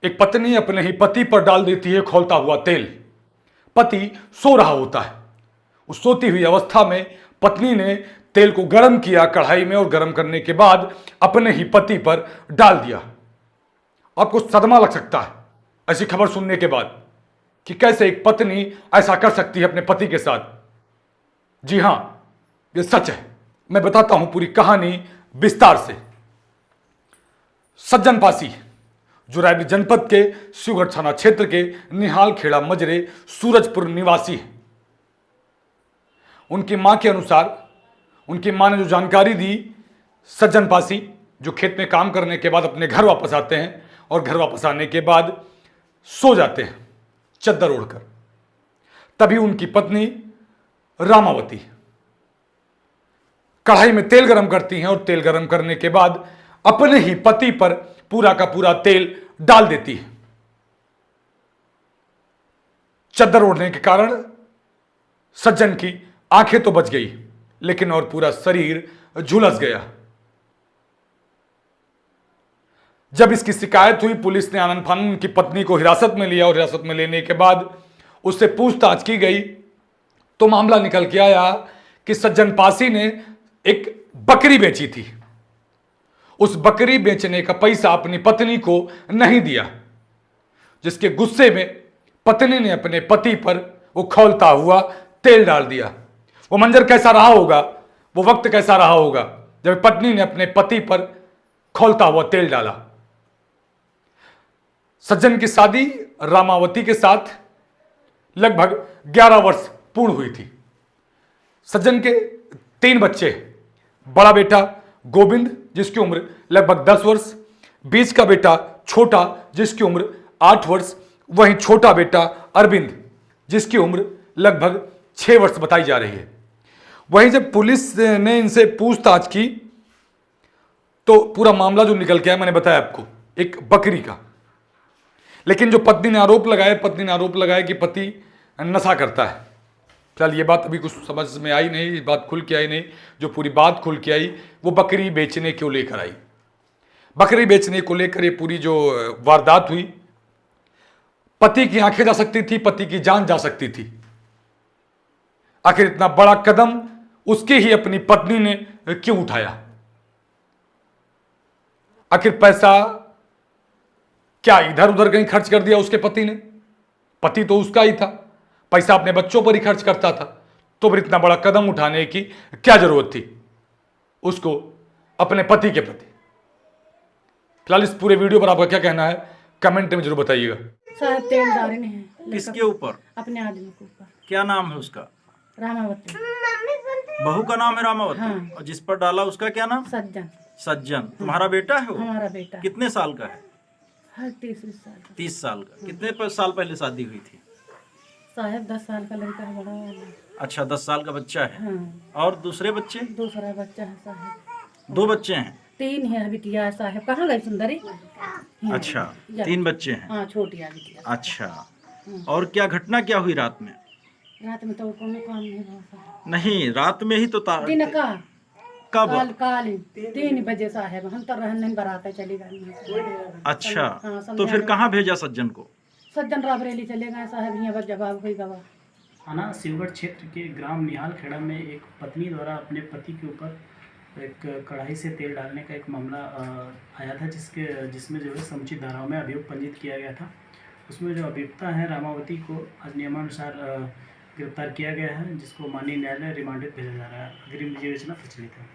एक पत्नी अपने ही पति पर डाल देती है खौलता हुआ तेल। पति सो रहा होता है। उस सोती हुई अवस्था में पत्नी ने तेल को गर्म किया कढ़ाई में और गर्म करने के बाद अपने ही पति पर डाल दिया। आपको सदमा लग सकता है ऐसी खबर सुनने के बाद कि कैसे एक पत्नी ऐसा कर सकती है अपने पति के साथ। जी हां, यह सच है। मैं बताता हूं पूरी कहानी विस्तार से। सज्जन पासी जो रायबरेली जनपद के शिवगढ़ थाना क्षेत्र के निहाल खेड़ा मजरे सूरजपुर निवासी है। उनकी मां के अनुसार उनकी मां ने जो जानकारी दी, सज्जन पासी जो खेत में काम करने के बाद अपने घर वापस आते हैं और घर वापस आने के बाद सो जाते हैं चद्दर ओढ़कर। तभी उनकी पत्नी रामावती कढ़ाई में तेल गरम करती हैं और तेल गरम करने के बाद अपने ही पति पर पूरा का पूरा तेल डाल देती है। चद्दर ओढ़ने के कारण सज्जन की आंखें तो बच गई लेकिन और पूरा शरीर झुलस गया। जब इसकी शिकायत हुई, पुलिस ने आनन फानन उनकी पत्नी को हिरासत में लिया और हिरासत में लेने के बाद उससे पूछताछ की गई तो मामला निकल के आया कि सज्जन पासी ने एक बकरी बेची थी। उस बकरी बेचने का पैसा अपनी पत्नी को नहीं दिया, जिसके गुस्से में पत्नी ने अपने पति पर वो खौलता हुआ तेल डाल दिया। वो मंजर कैसा रहा होगा, वो वक्त कैसा रहा होगा जब पत्नी ने अपने पति पर खौलता हुआ तेल डाला। सज्जन की शादी रामावती के साथ लगभग 11 वर्ष पूर्ण हुई थी। सज्जन के 3 बच्चे, बड़ा बेटा गोविंद जिसकी उम्र लगभग 10 वर्ष, बीच का बेटा छोटा जिसकी उम्र 8 वर्ष, वहीं छोटा बेटा अरविंद जिसकी उम्र लगभग 6 वर्ष बताई जा रही है। वहीं जब पुलिस ने इनसे पूछताछ की तो पूरा मामला जो निकल के आया मैंने बताया आपको, एक बकरी का। लेकिन जो पत्नी ने आरोप लगाया कि पति नशा करता है। चल ये बात अभी कुछ समझ में आई नहीं, बात खुल के आई नहीं। जो पूरी बात खुल के आई वो बकरी बेचने क्यों लेकर आई। बकरी बेचने को लेकर ये पूरी जो वारदात हुई, पति की आंखें जा सकती थी, पति की जान जा सकती थी। आखिर इतना बड़ा कदम उसकी ही अपनी पत्नी ने क्यों उठाया। आखिर पैसा क्या इधर उधर कहीं खर्च कर दिया उसके पति ने? पति तो उसका ही था, पैसा अपने बच्चों पर ही खर्च करता था, तो फिर इतना बड़ा कदम उठाने की क्या जरूरत थी उसको अपने पति के प्रति। फिलहाल इस पूरे वीडियो पर आपका क्या कहना है कमेंट में जरूर बताइएगा। साहब तेल डाले हैं। किसके ऊपर? अपने आदमी के ऊपर। क्या नाम है उसका? रामावती। बहू का नाम है रामावती। हाँ। और जिस पर डाला उसका क्या नाम? सज्जन। सज्जन। तुम्हारा बेटा है वो? हमारा बेटा। कितने साल का है? हर 30 साल का। 30 साल का। कितने साल पहले शादी हुई थी? साहब 10 साल का लड़का है, बड़ा वाला। अच्छा, 10 साल का बच्चा है। हाँ। और दूसरे बच्चे? दूसरा बच्चा है साहब। 2 बच्चे हैं? 3 है बिटिया है साहब। कहाँ गई सुंदरी? अच्छा, 3 बच्चे हैं। हाँ, छोटी है बिटिया। अच्छा, और क्या घटना क्या हुई रात में? रात में तो कोनो काम नहीं हुआ साहब। नहीं, रात में ही तो दिन का कब? काल 3 बजे साहब। हम तो रहने नहीं बराते चले गए। अच्छा, हाँ, तो फिर कहाँ भेजा सज्जन को? सज्जन रायबरेली चले गए साहब। यहाँ पर जवाब हुई गवाह। थाना शिवगढ़ क्षेत्र के ग्राम निहाल खेड़ा में एक पत्नी द्वारा अपने पति के ऊपर एक कढ़ाई से तेल डालने का एक मामला आया था, जिसमें जो है समुचित धाराओं में अभियोग पंजीत किया गया था। उसमें जो अभियुक्ता है रामावती को आज नियमानुसार गिरफ्तार किया गया है, जिसको माननीय न्यायालय रिमांडेड भेजा जा रहा है। अग्रिम विवेचना प्रचलित है।